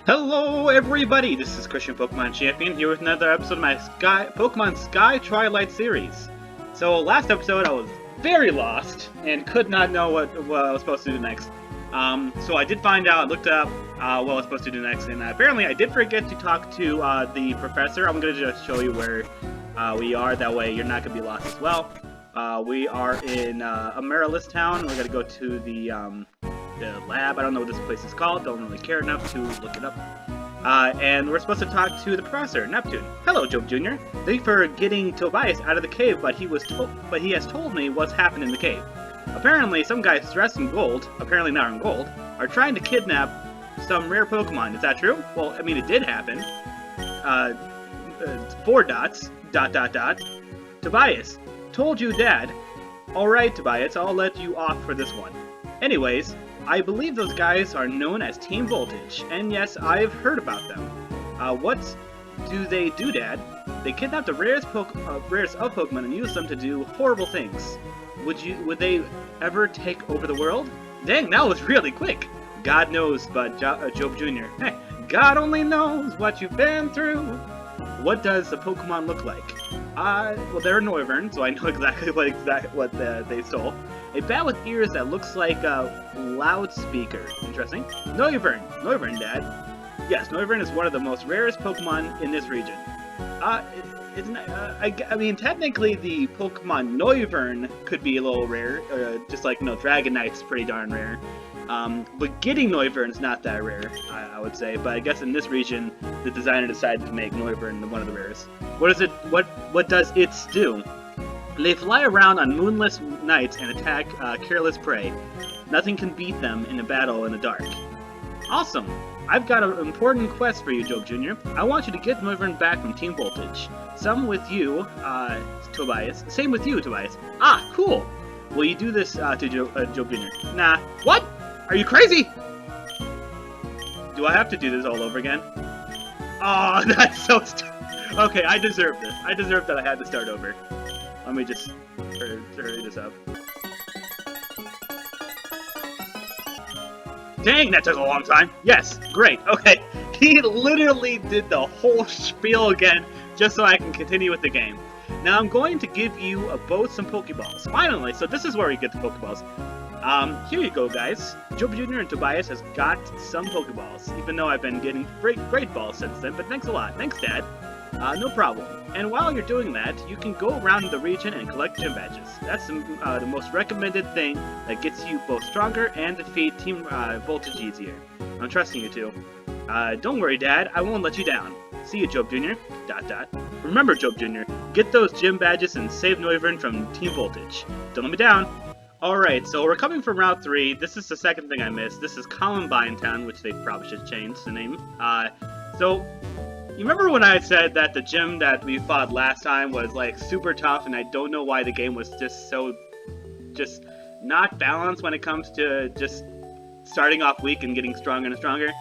Hello everybody, this is Christian Pokemon Champion here with another episode of my Pokemon Sky Twilight series. So last episode I was very lost and could not know what I was supposed to do next. So I did find out, looked up what I was supposed to do next, and apparently I did forget to talk to the professor. I'm going to just show you where we are, that way you're not going to be lost as well. We are in Amaryllis Town. We're going to go to the lab. I don't know what this place is called, don't really care enough to look it up. And we're supposed to talk to the professor, Neptune. Hello, Job Jr. Thank you for getting Tobias out of the cave, but he has told me what's happened in the cave. Apparently, some guys dressed in gold, apparently not in gold, are trying to kidnap some rare Pokemon. Is that true? Well, I mean, it did happen. 4 dots, ... Tobias, told you, Dad. Alright, Tobias, I'll let you off for this one. Anyways, I believe those guys are known as Team Voltage, and yes, I've heard about them. What do they do, Dad? They kidnap the rarest of Pokemon and use them to do horrible things. Would they ever take over the world? Dang, that was really quick! God knows, but Job Jr. Hey, God only knows what you've been through! What does a Pokemon look like? Well, they're Noivern, so I know exactly what they stole. A bat with ears that looks like a loudspeaker. Interesting. Noivern, Dad. Yes, Noivern is one of the most rarest Pokemon in this region. I mean, technically the Pokemon Noivern could be a little rare, just like, Dragonite's pretty darn rare. But getting Noivern is not that rare, I would say. But I guess in this region, the designer decided to make Noivern one of the rarest. What does it do? They fly around on moonless nights and attack careless prey. Nothing can beat them in a battle in the dark. Awesome! I've got an important quest for you, Job Jr. I want you to get Noivern back from Team Voltage. Same with you, Tobias. Ah, cool! Will you do this to Job Jr.? Nah. What? Are you crazy? Do I have to do this all over again? Oh, that's so okay, I deserve this. I deserve that I had to start over. Let me just hurry this up. Dang, that took a long time. Yes, great. Okay, he literally did the whole spiel again just so I can continue with the game. Now I'm going to give you both some Pokeballs. Finally, so this is where we get the Pokeballs. Here you go, guys. Job Jr. and Tobias has got some Pokeballs, even though I've been getting great balls since then, but thanks a lot. Thanks, Dad. No problem. And while you're doing that, you can go around the region and collect gym badges. That's the most recommended thing that gets you both stronger and defeat Team Voltage easier. I'm trusting you two. Don't worry, Dad. I won't let you down. See you, Job Jr. ... Remember, Job Jr., get those gym badges and save Noivern from Team Voltage. Don't let me down. Alright, so we're coming from Route 3. This is the second thing I missed. This is Columbine Town, which they probably should change the name. So, you remember when I said that the gym that we fought last time was, like, super tough, and I don't know why the game was just not balanced when it comes to just starting off weak and getting stronger and stronger?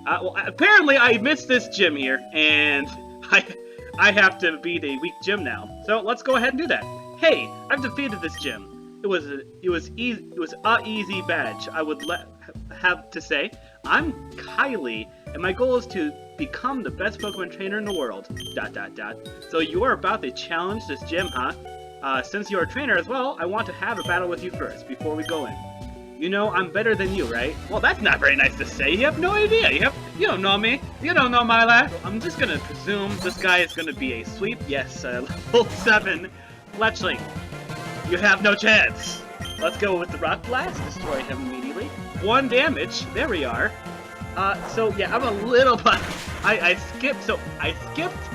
Well, apparently I missed this gym here, and I have to beat a weak gym now. So let's go ahead and do that. Hey, I've defeated this gym. It was a easy badge, I would have to say. I'm Kylie, and my goal is to become the best Pokemon trainer in the world. ... So you are about to challenge this gym, huh? Since you're a trainer as well, I want to have a battle with you first, before we go in. You know I'm better than you, right? Well, that's not very nice to say. You have no idea. You don't know me. You don't know my life. I'm just gonna presume this guy is gonna be a sweep. Yes, level 7 Fletchling. You have no chance. Let's go with the Rock Blast. Destroy him immediately. 1 damage. There we are. So yeah, I'm a little I skipped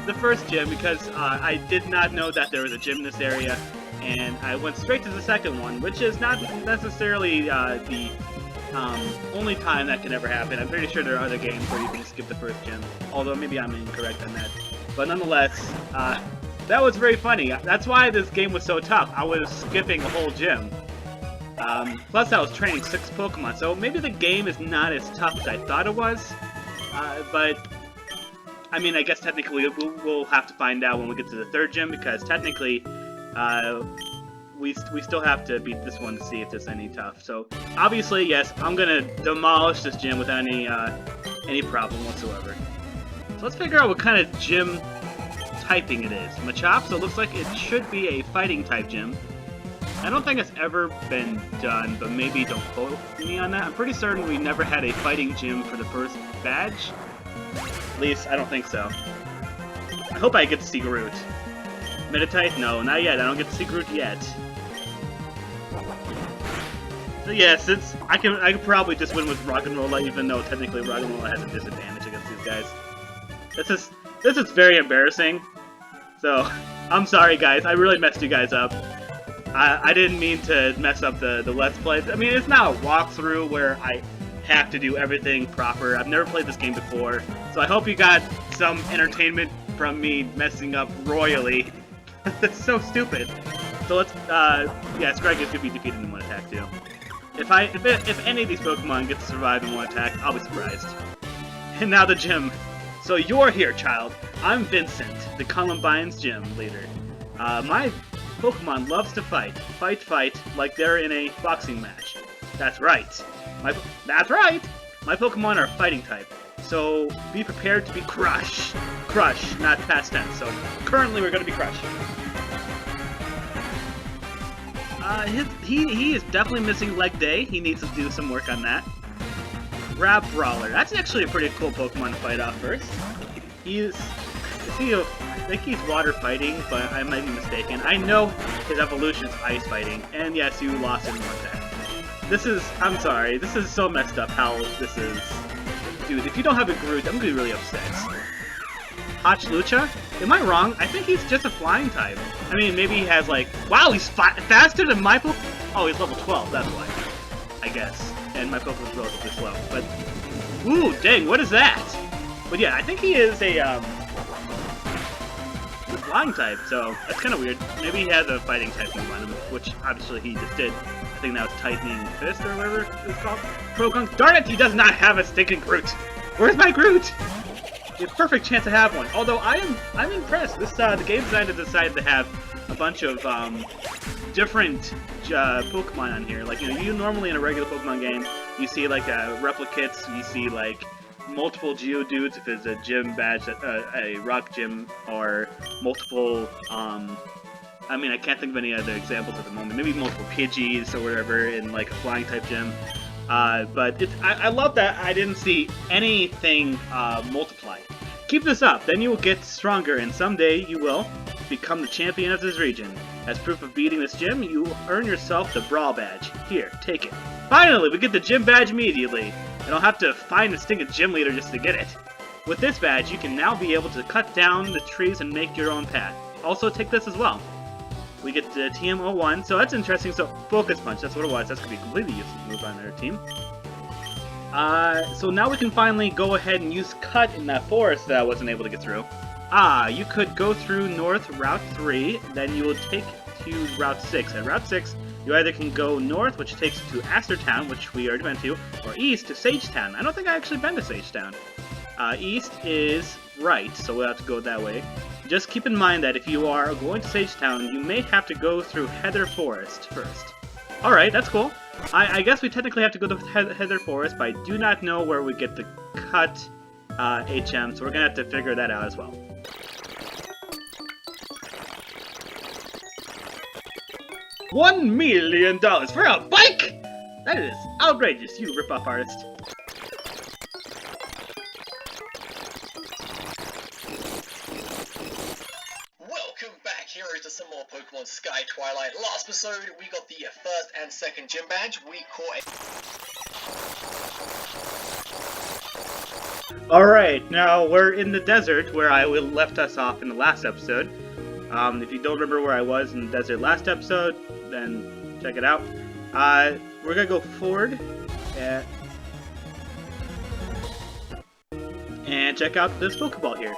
the first gym because I did not know that there was a gym in this area, and I went straight to the second one, which is not necessarily the only time that can ever happen. I'm pretty sure there are other games where you can skip the first gym, although maybe I'm incorrect on that. But nonetheless, that was very funny. That's why this game was so tough. I was skipping a whole gym. Plus I was training 6 Pokemon, so maybe the game is not as tough as I thought it was. But, I mean, I guess technically we'll have to find out when we get to the 3rd gym, because technically, we still have to beat this one to see if there's any tough. So, obviously, yes, I'm gonna demolish this gym without any any problem whatsoever. So let's figure out what kind of gym typing it is. Machop, so it looks like it should be a fighting type gym. I don't think it's ever been done, but maybe don't quote me on that. I'm pretty certain we never had a fighting gym for the first badge. At least, I don't think so. I hope I get to see Groot. Meditite? No, not yet. I don't get to see Groot yet. So yeah, since I can probably just win with Rock'n'Rolla, even though technically Rock'n'Rolla has a disadvantage against these guys. This is very embarrassing. So, I'm sorry guys, I really messed you guys up. I didn't mean to mess up the Let's Play. I mean, it's not a walkthrough where I have to do everything proper. I've never played this game before, so I hope you got some entertainment from me messing up royally. That's so stupid. So let's, yeah, Scraggus could be defeated in one attack too. If any of these Pokemon get to survive in one attack, I'll be surprised. And now the gym. So you're here, child. I'm Vincent, the Columbine's gym leader. My Pokemon loves to fight, like they're in a boxing match. That's right. That's right! My Pokemon are fighting type, so be prepared to be crushed. Crush, not past tense, so currently we're going to be crushed. He is definitely missing Leg Day. He needs to do some work on that. Grab Brawler. That's actually a pretty cool Pokemon to fight off first. I think he's water fighting, but I might be mistaken. I know his evolution is ice fighting, and yes, you lost in one attack. I'm sorry, this is so messed up how this is. Dude, if you don't have a Groot, I'm gonna be really upset. Hotch Lucha? Am I wrong? I think he's just a flying type. I mean, maybe he has like, wow, he's faster than my Pokemon? Oh, he's level 12, that's why. I guess. And my Pokemon's relatively slow, but... Ooh, dang, what is that? But yeah, I think he is a, flying type, so that's kind of weird. Maybe he has a fighting type move on him, which obviously he just did. I think that was Tightening Fist or whatever it's called. Progunk. Darn it, he does not have a stinking Groot! Where's my Groot? A perfect chance to have one. Although I'm impressed. This the game designer decided to have a bunch of different Pokemon on here. Like, you normally in a regular Pokemon game, you see like replicates, you see like multiple Geodudes if it's a gym badge, a rock gym, or multiple, I mean, I can't think of any other examples at the moment. Maybe multiple Pidgeys or whatever in like a flying type gym. But I love that I didn't see anything multiplied. Keep this up, then you will get stronger, and someday you will become the champion of this region. As proof of beating this gym, you earn yourself the Brawl Badge. Here, take it. Finally, we get the gym badge immediately. I don't have to find a stinking gym leader just to get it. With this badge, you can now be able to cut down the trees and make your own path. Also, take this as well. We get the TM01, so that's interesting. So, Focus Punch, that's what it was. That's going to be a completely useless move on their team. So now we can finally go ahead and use Cut in that forest that I wasn't able to get through. You could go through North Route 3, then you will take to Route 6. At Route 6, you either can go north, which takes you to Aster Town, which we already went to, or east to Sage Town. I don't think I actually been to Sage Town. East is right, so we'll have to go that way. Just keep in mind that if you are going to Sage Town, you may have to go through Heather Forest first. Alright, that's cool. I guess we technically have to go to Heather Forest, but I do not know where we get the Cut HM, so we're going to have to figure that out as well. $1 million for a bike?! That is outrageous, you rip-off artist. Welcome back, heroes, to some more Pokemon Sky Twilight. Last episode, we got the first and second gym badge. We caught a... Alright, now we're in the desert where I left us off in the last episode. If you don't remember where I was in the desert last episode, then check it out. We're gonna go forward and check out this Pokeball here.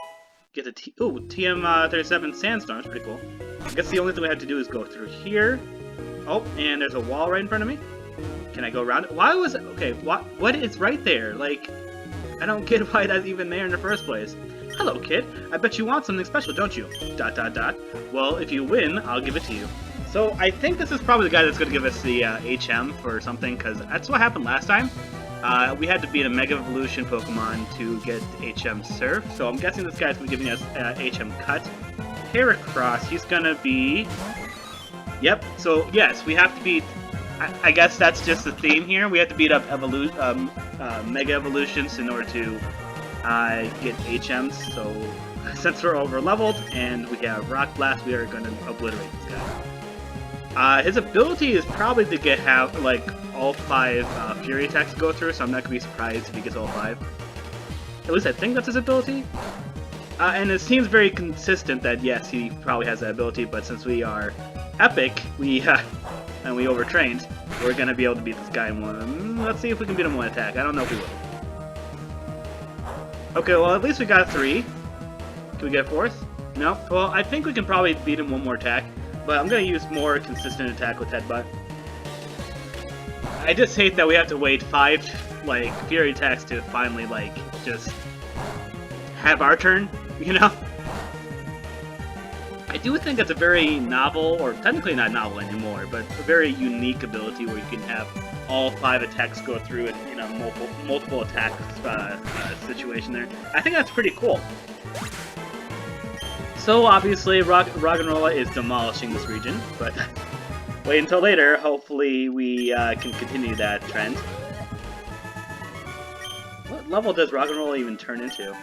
Get the TM37 Sandstorm, pretty cool. I guess the only thing we have to do is go through here. Oh, and there's a wall right in front of me. Can I go around it? Why was it? Okay, what is right there? Like, I don't get why that's even there in the first place. Hello, kid. I bet you want something special, don't you? ... Well, if you win, I'll give it to you. So, I think this is probably the guy that's going to give us the HM for something, because that's what happened last time. we had to beat a Mega Evolution Pokemon to get HM Surf, so I'm guessing this guy's gonna be giving us HM Cut. Heracross, he's gonna be... Yep, so yes, we have to beat... I guess that's just the theme here. We have to beat up Mega Evolutions in order to get HMs, so since we're over leveled and we have Rock Blast, we are gonna obliterate this guy. His ability is probably to have like all 5 Fury attacks to go through, so I'm not gonna be surprised if he gets all 5. At least I think that's his ability. And it seems very consistent that yes, he probably has that ability, but since we are epic, and we overtrained, we're gonna be able to beat this guy in one. Let's see if we can beat him one attack. I don't know if we will. Okay, well at least we got 3. Can we get a 4th? No. Well, I think we can probably beat him one more attack, but I'm gonna use more consistent attack with Headbutt. I just hate that we have to wait 5 like Fury attacks to finally like just have our turn, you know? I do think it's a very novel, or technically not novel anymore, but a very unique ability where you can have all 5 attacks go through in, you know, multiple attack situation there. I think that's pretty cool. So obviously, Roggenrola is demolishing this region, but wait until later. Hopefully, we can continue that trend. What level does Roggenrola even turn into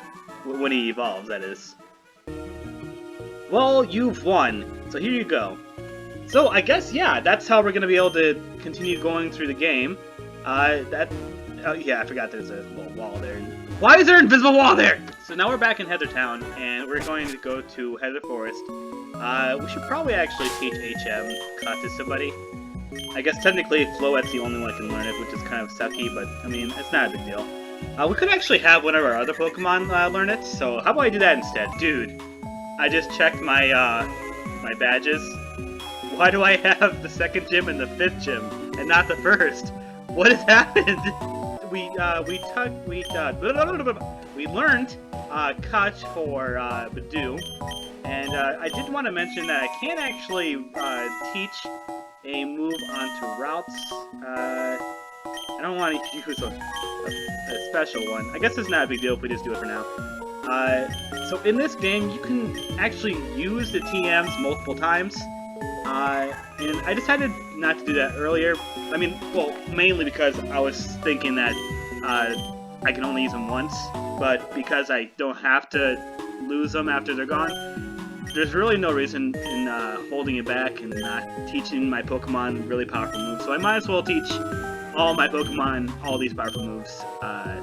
when he evolves? That is. Well, you've won, so here you go. So, I guess, yeah, that's how we're going to be able to continue going through the game. Oh, yeah, I forgot there's a little wall there. Why is there an invisible wall there? So now we're back in Heathertown, and we're going to go to Heather Forest. We should probably actually teach HM Cut to somebody. I guess technically Floette's the only one that can learn it, which is kind of sucky, but, I mean, it's not a big deal. We could actually have one of our other Pokemon learn it, so how about I do that instead? Dude. I just checked my my badges. Why do I have the 2nd gym and the 5th gym and not the 1st? What has happened? We learned Cut for Badoo, and I did want to mention that I can't actually teach a move onto routes. I don't want to use a special one. I guess it's not a big deal if we just do it for now. So in this game, you can actually use the TMs multiple times, and I decided not to do that earlier. I mean, well, mainly because I was thinking that I can only use them once, but because I don't have to lose them after they're gone, there's really no reason in holding it back and not teaching my Pokemon really powerful moves. So I might as well teach all my Pokemon all these powerful moves.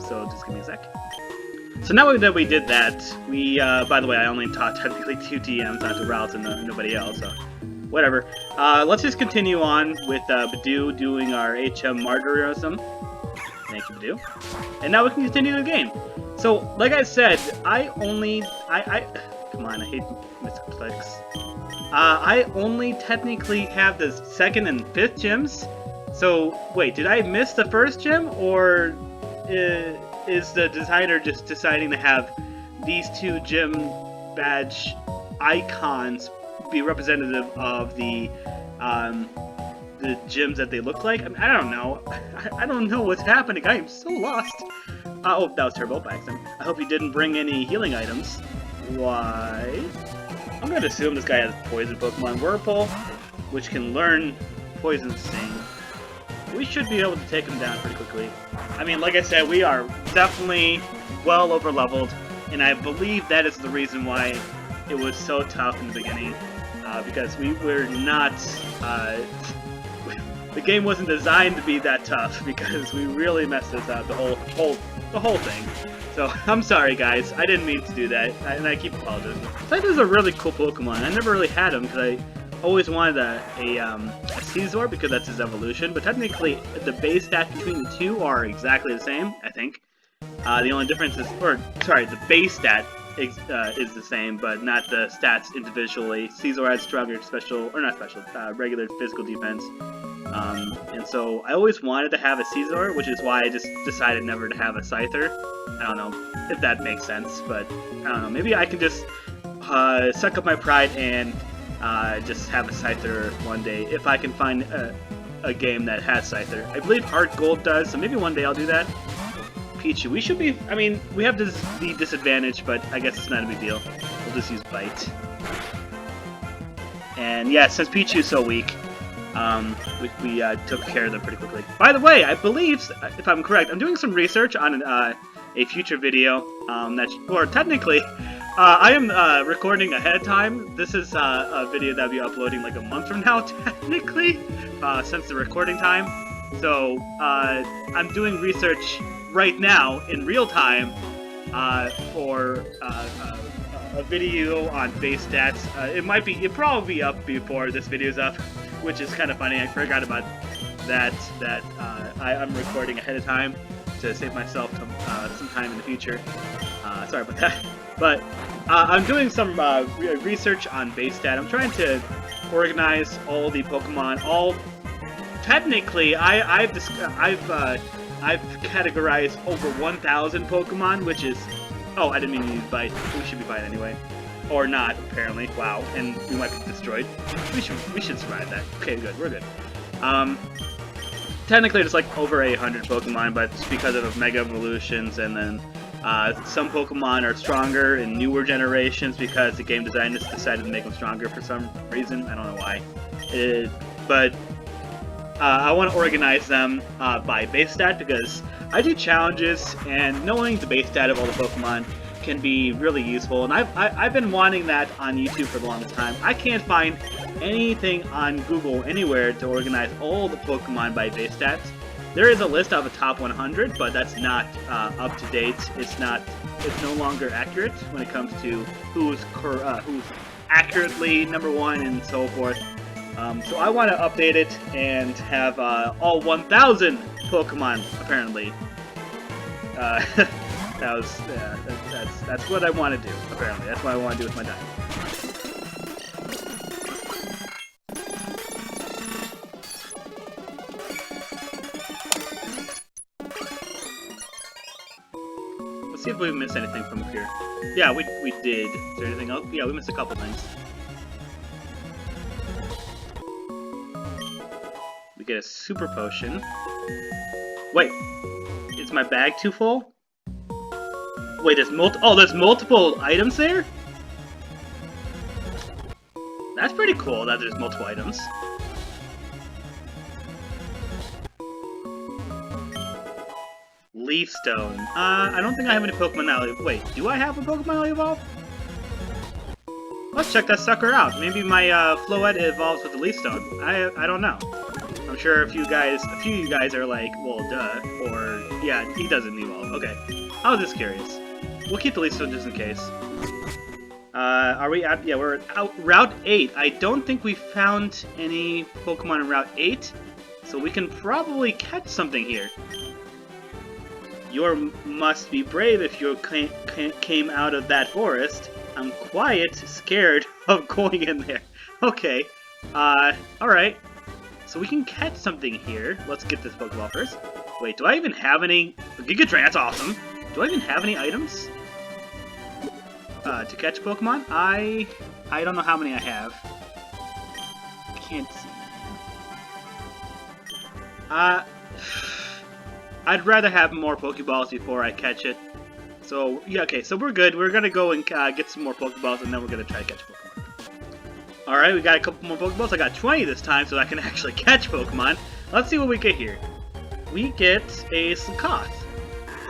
So just give me a sec. So now that we did that, we, by the way, I only taught technically 2 TMs onto routes and nobody else, so whatever. Let's just continue on with Badoo doing our HM Martyrism. Thank you, Badoo. And now we can continue the game. So, like I said, come on, I hate misclicks. I only technically have the 2nd and 5th gyms. So, wait, did I miss the 1st gym, or is the designer just deciding to have these 2 gym badge icons be representative of the gyms that they look like? I mean, I don't know. I don't know what's happening. I am so lost. Oh, that was Turbo by accident. I hope he didn't bring any healing items. Why? I'm going to assume this guy has Poison Pokemon Whirlpool, which can learn Poison Sting. We should be able to take him down pretty quickly. I mean, like I said, we are definitely well over leveled, and I believe that is the reason why it was so tough in the beginning, because we were not, the game wasn't designed to be that tough, because we really messed this up, the whole thing. So, I'm sorry guys, I didn't mean to do that, and I keep apologizing. Scyther is a really cool Pokemon. I never really had him, because I always wanted a Caesar because that's his evolution, but technically the base stats between the 2 are exactly the same, I think. The only difference is, the base stat is the same, but not the stats individually. Caesar has stronger regular physical defense. And so I always wanted to have a Caesar, which is why I just decided never to have a Scyther. I don't know if that makes sense, but I don't know, maybe I can just suck up my pride and just have a Scyther one day, if I can find a game that has Scyther. I believe Heart Gold does, so maybe one day I'll do that. Pichu, we should be... I mean, we have the disadvantage, but I guess it's not a big deal. We'll just use Bite. And yeah, since Pichu's so weak, we took care of them pretty quickly. By the way, I believe, if I'm correct, I'm doing some research on a future video or technically, I am recording ahead of time. This is a video that I'll be uploading like a month from now, technically, since the recording time. So, I'm doing research right now, in real time, for a video on base stats. It'll probably be up before this video's up, which is kind of funny. I forgot about that I'm recording ahead of time to save myself some time in the future. Sorry about that. But I'm doing some research on base stat. I'm trying to organize all the Pokemon. Technically, I've categorized over 1,000 Pokemon, which is... Oh, I didn't mean to use Bite. We should be Bite anyway. Or not, apparently. Wow, and we might be destroyed. We should survive that. Okay, good. We're good. Technically, it's like over 800 Pokemon, but it's because of Mega Evolutions, and then some Pokemon are stronger in newer generations because the game designers decided to make them stronger for some reason. I don't know why. But I want to organize them by base stat because I do challenges, and knowing the base stat of all the Pokemon can be really useful. And I've been wanting that on YouTube for the longest time. I can't find anything on Google anywhere to organize all the Pokemon by base stats. There is a list of a top 100, but that's not up to date. It's no longer accurate when it comes to who's accurately #1 and so forth. So I want to update it and have all 1,000 Pokemon, apparently. That's what I want to do, apparently. That's what I want to do with my diamond. Let's see if we missed anything from up here. Yeah, we did. Is there anything else? Yeah, we missed a couple things. We get a super potion. Wait, is my bag too full? Wait, there's multiple items there? That's pretty cool that there's multiple items. Leaf Stone. I don't think I have any Pokemon now. Wait, do I have a Pokemon now evolve? Let's check that sucker out. Maybe my Floette evolves with the Leaf Stone. I don't know. I'm sure a few of you guys are like, well, duh, or yeah, he doesn't evolve. Okay, I was just curious. We'll keep the Leaf Stone just in case. Are we at? Yeah, we're out Route 8. I don't think we found any Pokemon in Route 8, so we can probably catch something here. You must be brave if you came out of that forest. I'm quite scared of going in there. Okay, alright. So we can catch something here. Let's get this Pokeball first. Wait, do I even have any... Giga Drain, that's awesome. Do I even have any items? To catch Pokemon? I don't know how many I have. I can't see. I'd rather have more Pokeballs before I catch it. So, yeah, okay, so we're good. We're gonna go and get some more Pokeballs, and then we're gonna try to catch Pokemon. Alright, we got a couple more Pokeballs. I got 20 this time, so I can actually catch Pokemon. Let's see what we get here. We get a Slakoth.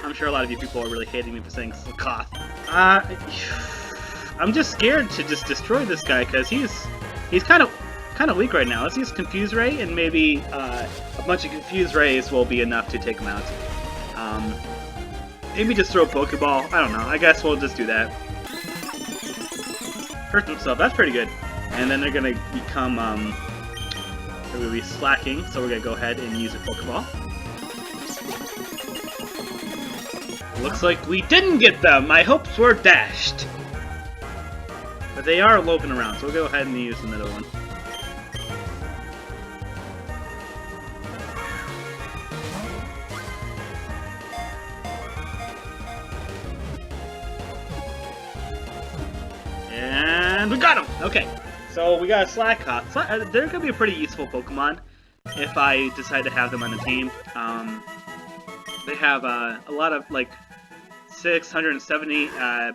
I'm sure a lot of you people are really hating me for saying Slakoth. I'm just scared to just destroy this guy, because he's kind of weak right now. Let's use Confuse Ray, and maybe a bunch of Confuse Rays will be enough to take him out. Maybe just throw a Pokeball. I don't know. I guess we'll just do that. Hurt himself. That's pretty good. And then they're gonna become, they're gonna be slacking, so we're gonna go ahead and use a Pokeball. Looks like we didn't get them! My hopes were dashed! But they are loping around, so we'll go ahead and use another one. And we got him! Okay. So we got a Slakoth. They're gonna be a pretty useful Pokemon. if I decide to have them on the team. They have a lot of, like, 670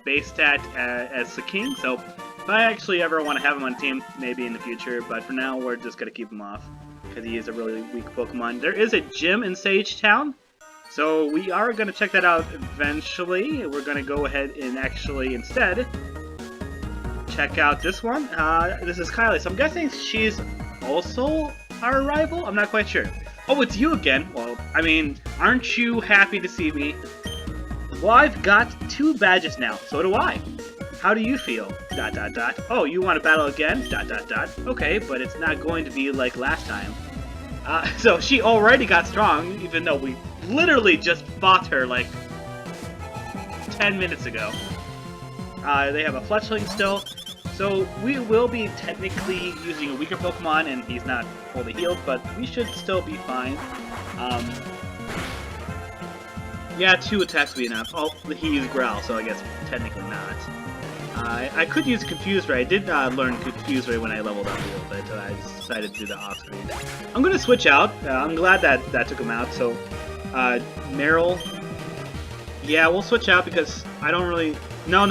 base stat as the king, so if I actually ever want to have him on the team, maybe in the future, but for now, we're just going to keep him off, because he is a really weak Pokemon. There is a gym in Sage Town, so we are going to check that out eventually. We're going to go ahead and actually, instead, check out this one. This is Kylie, so I'm guessing she's also our rival? I'm not quite sure. Oh, it's you again. Well, I mean, aren't you happy to see me? Well, I've got 2 badges now. So do I. How do you feel? ... Oh, you want to battle again? ... Okay, but it's not going to be like last time. So she already got strong, even though we literally just fought her like 10 minutes ago. They have a Fletchling still. So we will be technically using a weaker Pokemon, and he's not fully healed, but we should still be fine. Yeah, 2 attacks will be enough. Oh, he used Growl, so I guess technically not. I could use Confuse Ray. I did learn Confuse Ray when I leveled up a little bit. I decided to do the off-screen. I'm going to switch out. I'm glad that took him out. So, Meryl. Yeah, we'll switch out because I don't really... No,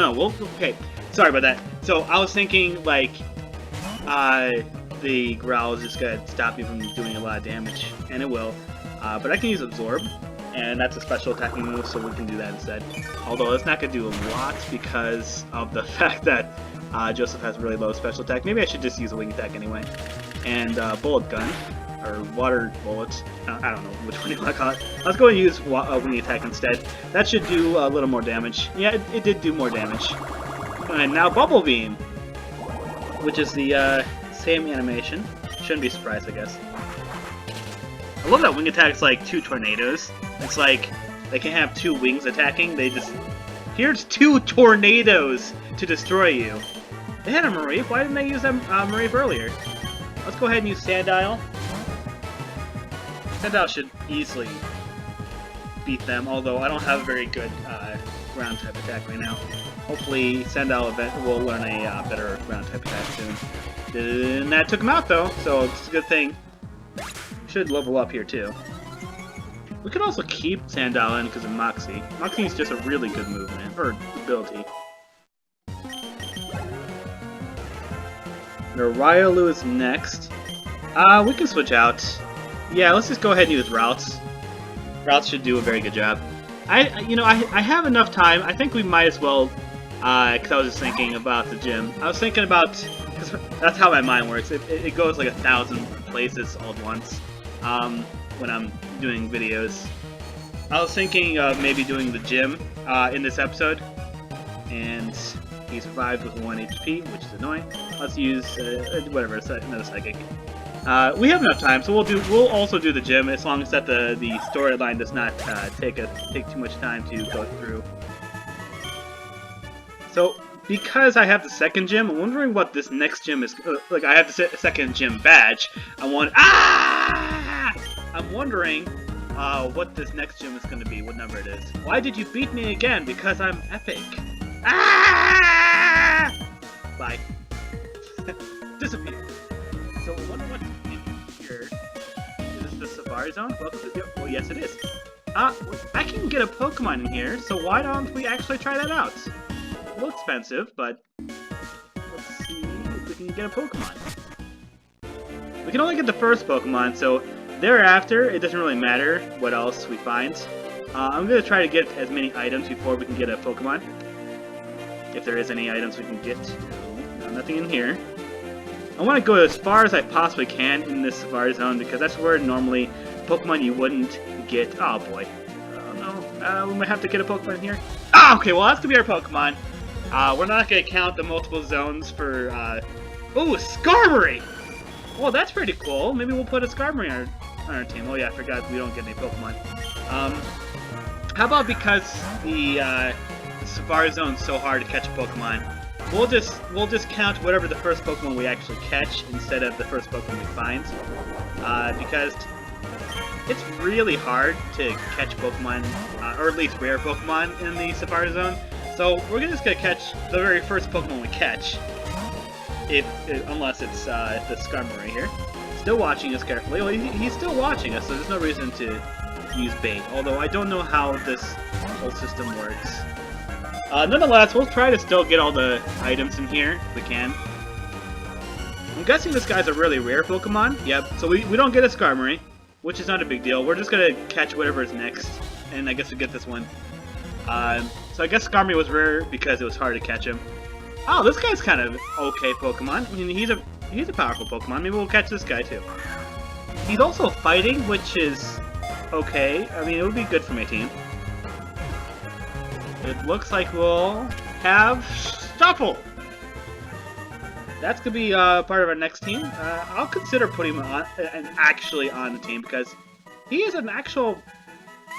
okay. Sorry about that. So, I was thinking, like, the Growl is just going to stop me from doing a lot of damage. And it will. But I can use Absorb. And that's a special attacking move, so we can do that instead. Although it's not going to do a lot because of the fact that Joseph has really low special attack. Maybe I should just use a wing attack anyway. And Bullet Gun, or Water Bullet. I don't know which one you want to call it. Let's go and use a wing attack instead. That should do a little more damage. Yeah, it did do more damage. And now Bubble Beam, which is the same animation. Shouldn't be surprised, I guess. I love that wing attack's like 2 tornadoes. It's like they can have 2 wings attacking. They just... Here's 2 tornadoes to destroy you. They had a Mareep. Why didn't they use a Mareep earlier? Let's go ahead and use Sandile. Sandile should easily beat them, although I don't have a very good ground type attack right now. Hopefully Sandile will learn a better ground type attack soon. And that took him out though, so it's a good thing. Should level up here too. We could also keep Sandile in because of Moxie. Moxie is just a really good movement, or ability. Riolu is next. We can switch out. Yeah, let's just go ahead and use Routes. Routes should do a very good job. I have enough time. I think we might as well, because I was just thinking about the gym. I was thinking about, because that's how my mind works. It goes like 1,000 places all at once. When I'm doing videos. I was thinking of maybe doing the gym in this episode, and he survived with 1 HP, which is annoying. Let's use whatever, another psychic. We have enough time, so we'll also do the gym as long as that the storyline does not take too much time to go through. So because I have the second gym, I'm wondering what this next gym is. Like I have the second gym badge. I'm wondering what this next gym is going to be, what number it is. Why did you beat me again? Because I'm epic. Ah! Bye. Disappear. So what's in here? Is this the Safari Zone? Welcome to the... Oh, yes it is. I can get a Pokemon in here, so why don't we actually try that out? A little expensive, but let's see if we can get a Pokemon. We can only get the first Pokemon, so thereafter, it doesn't really matter what else we find. I'm going to try to get as many items before we can get a Pokemon. If there is any items we can get. No, nothing in here. I want to go as far as I possibly can in this Safari Zone because that's where normally Pokemon you wouldn't get. Oh boy. Oh no. We might have to get a Pokemon in here. Oh, okay, well that's going to be our Pokemon. We're not going to count the multiple zones for... Ooh, Skarmory! Well, that's pretty cool. Maybe we'll put a Skarmory on our team. Oh yeah, I forgot we don't get any Pokemon. How about because the Safari Zone's so hard to catch a Pokemon, we'll just count whatever the first Pokemon we actually catch instead of the first Pokemon we find. Because it's really hard to catch Pokemon, or at least rare Pokemon in the Safari Zone. So we're just gonna catch the very first Pokemon we catch. Unless it's the Skarmory here. Still watching us carefully. Well, he's still watching us, so there's no reason to use bait. Although I don't know how this whole system works. Nonetheless, we'll try to still get all the items in here if we can. I'm guessing this guy's a really rare Pokemon. Yep, so we don't get a Skarmory, which is not a big deal. We're just gonna catch whatever is next, and I guess we get this one. So I guess Skarmory was rare because it was hard to catch him. Oh, this guy's kind of okay Pokemon. I mean, he's a powerful Pokemon. Maybe we'll catch this guy too. He's also fighting, which is okay. I mean, it would be good for my team. It looks like we'll have Shuffle. That's gonna be part of our next team. I'll consider putting him on, actually on the team because he is an actual,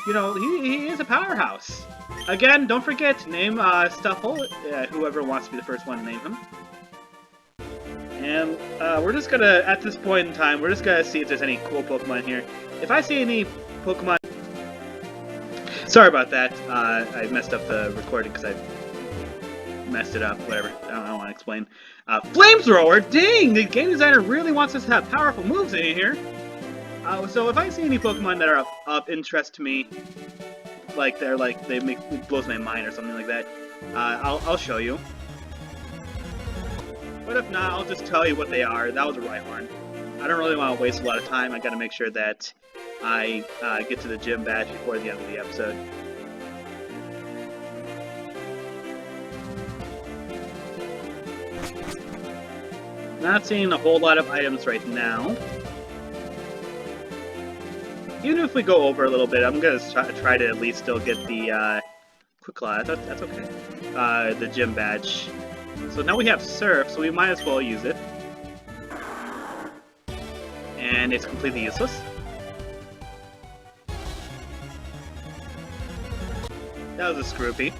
you know, he is a powerhouse. Again, don't forget, name Stuffle, whoever wants to be the first one to name him. And we're just gonna, at this point in time, we're just gonna see if there's any cool Pokemon here. If I see any Pokemon... Sorry about that, I messed up the recording because I messed it up, whatever, I don't want to explain. Flamethrower! Dang! The game designer really wants us to have powerful moves in here! So if I see any Pokemon that are of interest to me, like it blows my mind or something like that, I'll show you. But if not, I'll just tell you what they are. That was a Rhyhorn. I don't really want to waste a lot of time. I gotta make sure that I get to the gym badge before the end of the episode. Not seeing a whole lot of items right now. Even if we go over a little bit, I'm gonna try to at least still get the Quick Claw. That's okay. The gym badge. So now we have Surf, so we might as well use it. And it's completely useless. That was a Scroopy.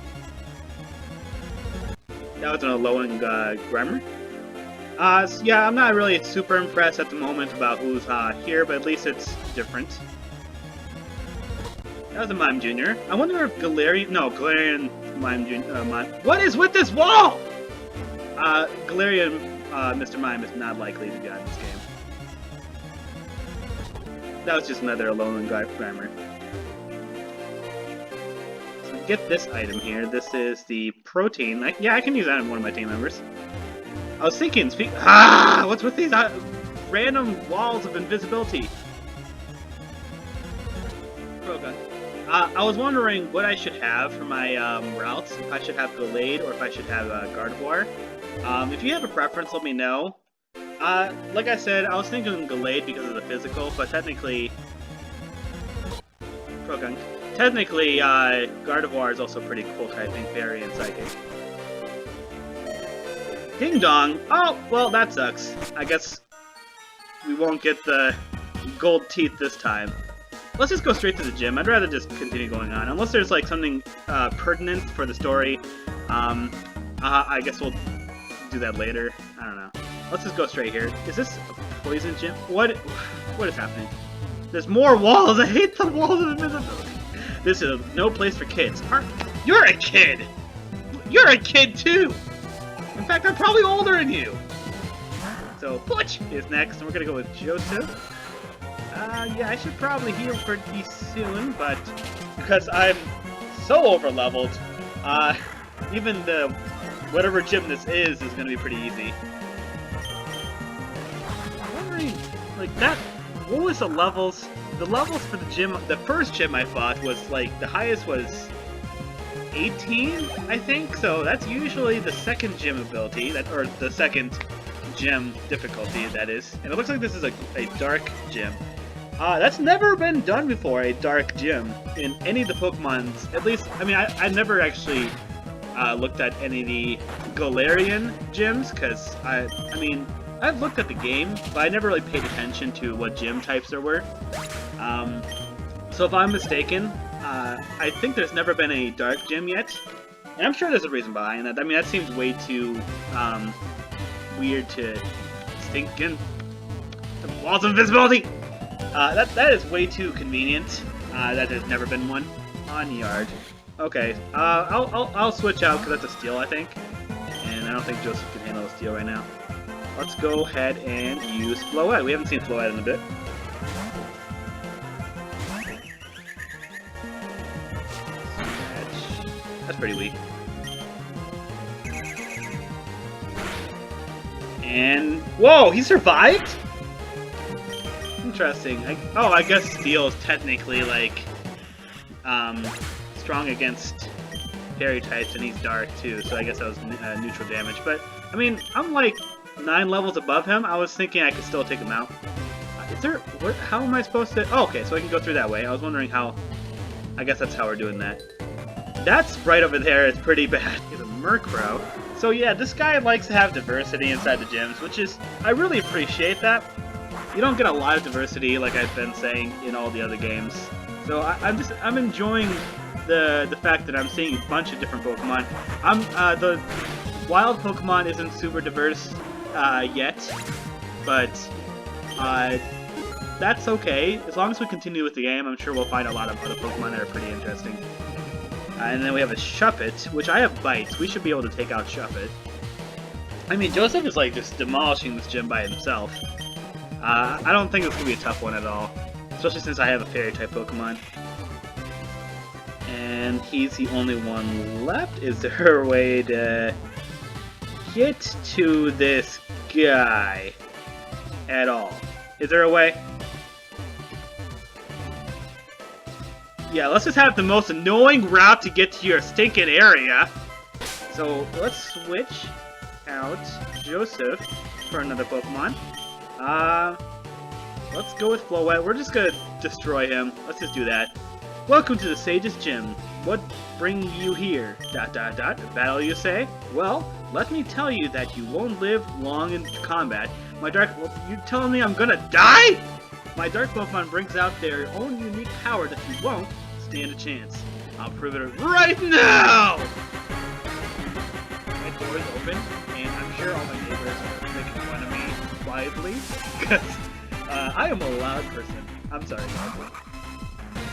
That was an Alolan Grimer. So yeah, I'm not really super impressed at the moment about who's here, but at least it's different. That was a Mime Jr. I wonder if Galarian... No, Galarian Mime Jr. What is with this wall?! Galarian Mr. Mime is not likely to be on this game. That was just another Alolan Grimer. So we get this item here. This is the Protein. Yeah, I can use that on one of my team members. I was thinking, what's with these random walls of invisibility? Okay. I was wondering what I should have for my routes. If I should have Gallade or if I should have Gardevoir. If you have a preference, let me know. Like I said, I was thinking Gallade because of the physical, but technically... Technically, Gardevoir is also pretty cool typing, Fairy and Psychic. Ding Dong! Oh, well, that sucks. I guess we won't get the gold teeth this time. Let's just go straight to the gym. I'd rather just continue going on. Unless there's, like, something pertinent for the story. I guess we'll do that later. I don't know. Let's just go straight here. Is this a poison gym? What is happening? There's more walls! I hate the walls of invisibility! This is no place for kids. You're a kid! You're a kid, too! In fact, I'm probably older than you! So, Butch is next, and we're gonna go with Joseph. Yeah, I should probably heal pretty soon, but because I'm so over-leveled, even the whatever gym this is gonna be pretty easy. I'm wondering, like, what was the levels? The levels for the gym, the first gym I fought was, like, the highest was 18, I think, so that's usually the second gym ability, or the second gym difficulty, that is. And it looks like this is a dark gym. That's never been done before, a dark gym, in any of the Pokemons. At least, I mean, I never actually looked at any of the Galarian gyms, because, I mean, I've looked at the game, but I never really paid attention to what gym types there were. So if I'm mistaken, I think there's never been a dark gym yet, and I'm sure there's a reason behind that. I mean, that seems way too weird to stink in. The walls of invisibility! That is way too convenient that there's never been one on Yard. Okay, I'll switch out because that's a steal, I think, and I don't think Joseph can handle a steal right now. let's go ahead and use Floette. We haven't seen Floette in a bit. That's pretty weak. And whoa, he survived? Interesting. I guess Steel is technically like strong against fairy types, and he's dark too, so I guess that was neutral damage. But I mean, I'm like 9 levels above him. I was thinking I could still take him out. Is there? What? How am I supposed to? Oh, okay, so I can go through that way. I was wondering how. I guess that's how we're doing that. That's right over there. It's pretty bad. He's a Murkrow. So yeah, this guy likes to have diversity inside the gyms, which is I really appreciate that. You don't get a lot of diversity, like I've been saying in all the other games. So I'm enjoying the fact that I'm seeing a bunch of different Pokemon. The wild Pokemon isn't super diverse yet, but that's okay. As long as we continue with the game, I'm sure we'll find a lot of other Pokemon that are pretty interesting. And then we have a Shuppet, which I have Bites. We should be able to take out Shuppet. I mean, Joseph is like just demolishing this gym by himself. I don't think it's going to be a tough one at all, especially since I have a Fairy-type Pokemon. And he's the only one left. Is there a way to get to this guy at all? Is there a way? Yeah, let's just have the most annoying route to get to your stinking area. So let's switch out Joseph for another Pokemon. Let's go with Floette. We're just gonna destroy him. Let's just do that. Welcome to the Sage's Gym. What brings you here? ... Battle, you say? Well, let me tell you that you won't live long in combat. You telling me I'm gonna die? My dark Pokemon brings out their own unique power that you won't stand a chance. I'll prove it right now! My door is open, and I'm sure all my neighbors are making fun of me quietly, because I am a loud person. I'm sorry, guys.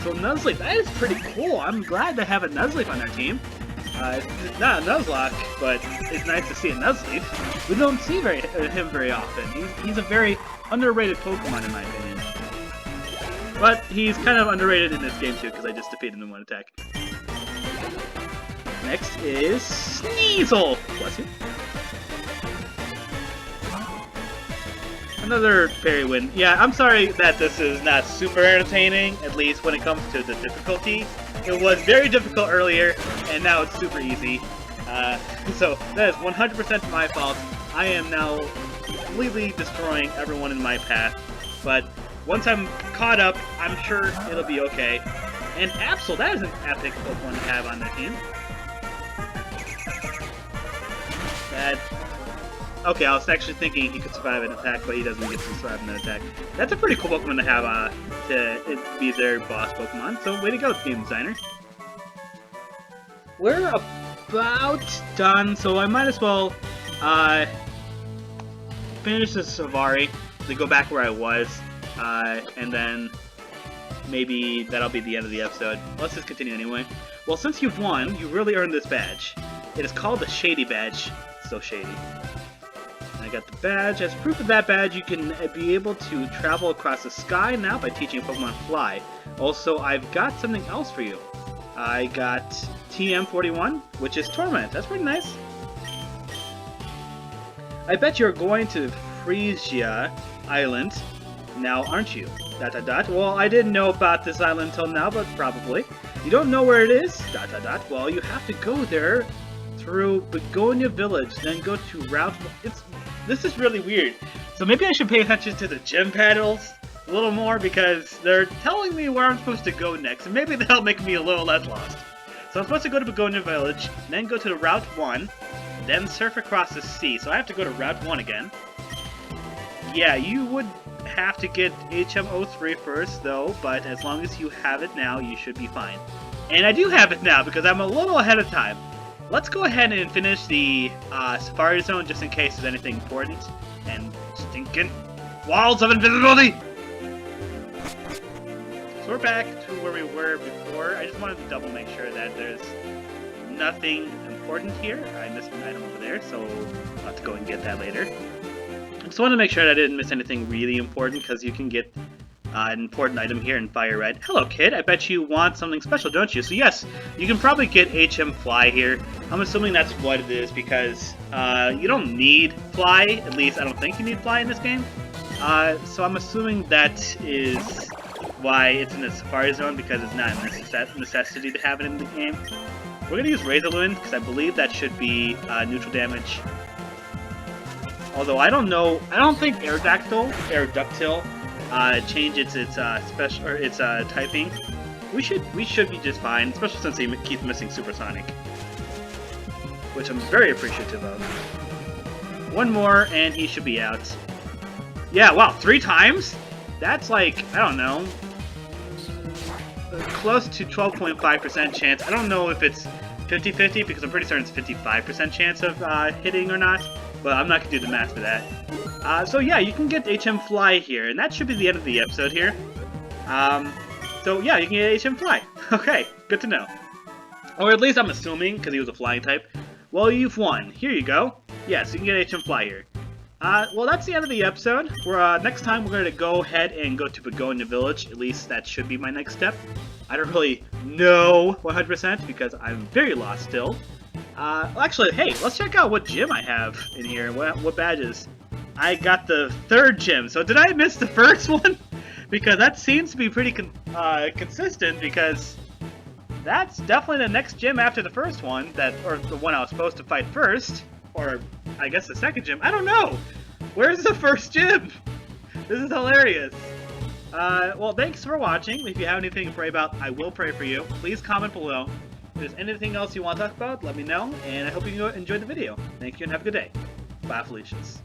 So Nuzleaf, that is pretty cool. I'm glad to have a Nuzleaf on our team. It's not a Nuzlocke, but it's nice to see a Nuzleaf. We don't see him very often. He's a very underrated Pokemon in my opinion. But he's kind of underrated in this game too, because I just defeated him in one attack. Next is Sneasel! Bless you. Another Fairy Wind. Yeah, I'm sorry that this is not super entertaining, at least when it comes to the difficulty. It was very difficult earlier, and now it's super easy. So that is 100% my fault. I am now completely destroying everyone in my path. But once I'm caught up, I'm sure it'll be okay. And Absol, that is an epic Pokemon to have on their team. Okay, I was actually thinking he could survive an attack, but he doesn't get to survive an attack. That's a pretty cool Pokemon to have to be their boss Pokemon, so way to go, game designer. We're about done, so I might as well finish the Savari, to go back where I was, and then maybe that'll be the end of the episode. Let's just continue anyway. Well, since you've won, you really earned this badge. It is called the Shady Badge. So shady. I got the badge. As proof of that badge, you can be able to travel across the sky now by teaching Pokemon Fly. Also, I've got something else for you. I got TM41, which is Torment. That's pretty nice. I bet you're going to Frisia Island now, aren't you? ... Well, I didn't know about this island till now, but probably. You don't know where it is? ... Well, you have to go there through Begonia Village, then go to Route... This is really weird. So maybe I should pay attention to the gym paddles a little more, because they're telling me where I'm supposed to go next, and maybe that'll make me a little less lost. So I'm supposed to go to Begonia Village, then go to the Route 1, then surf across the sea. So I have to go to Route 1 again. Yeah, you would have to get HM03 first, though, but as long as you have it now, you should be fine. And I do have it now, because I'm a little ahead of time. Let's go ahead and finish the Safari Zone, just in case there's anything important. And stinking walls of invisibility! So we're back to where we were before. I just wanted to double make sure that there's nothing important here. I missed an item over there, so I'll have to go and get that later. Just wanted to make sure that I didn't miss anything really important, because you can get an important item here in Fire Red. Hello, kid. I bet you want something special, don't you? So yes, you can probably get HM Fly here. I'm assuming that's what it is, because you don't need Fly. At least I don't think you need Fly in this game. So I'm assuming that is why it's in the Safari Zone, because it's not a necessity to have it in the game. We're going to use Razor Wind, because I believe that should be neutral damage. Although I don't know, I don't think Aerodactyl changes its special or its typing. We should be just fine, especially since he keeps missing Supersonic, which I'm very appreciative of. One more and he should be out. Yeah, wow, 3 times? That's like, I don't know, close to 12.5% chance. I don't know if it's 50-50, because I'm pretty certain it's 55% chance of hitting or not, but I'm not going to do the math for that. So yeah, you can get HM Fly here, and that should be the end of the episode here. So yeah, you can get HM Fly. Okay, good to know. Or at least I'm assuming, because he was a flying type. Well, you've won. Here you go. Yes, you can get HM Fly here. Well, that's the end of the episode. Next time we're going to go ahead and go to Begonia Village. At least that should be my next step. I don't really know 100% because I'm very lost still. Actually, hey, let's check out what gym I have in here. What badges? I got the 3rd gym. So did I miss the 1st one? Because that seems to be pretty consistent, because that's definitely the next gym after the 1st one, or the one I was supposed to fight first. Or, I guess the 2nd gym. I don't know! Where's the 1st gym? This is hilarious. Well, thanks for watching. If you have anything to pray about, I will pray for you. Please comment below. If there's anything else you want to talk about, let me know. And I hope you enjoyed the video. Thank you and have a good day. Bye, Felicians.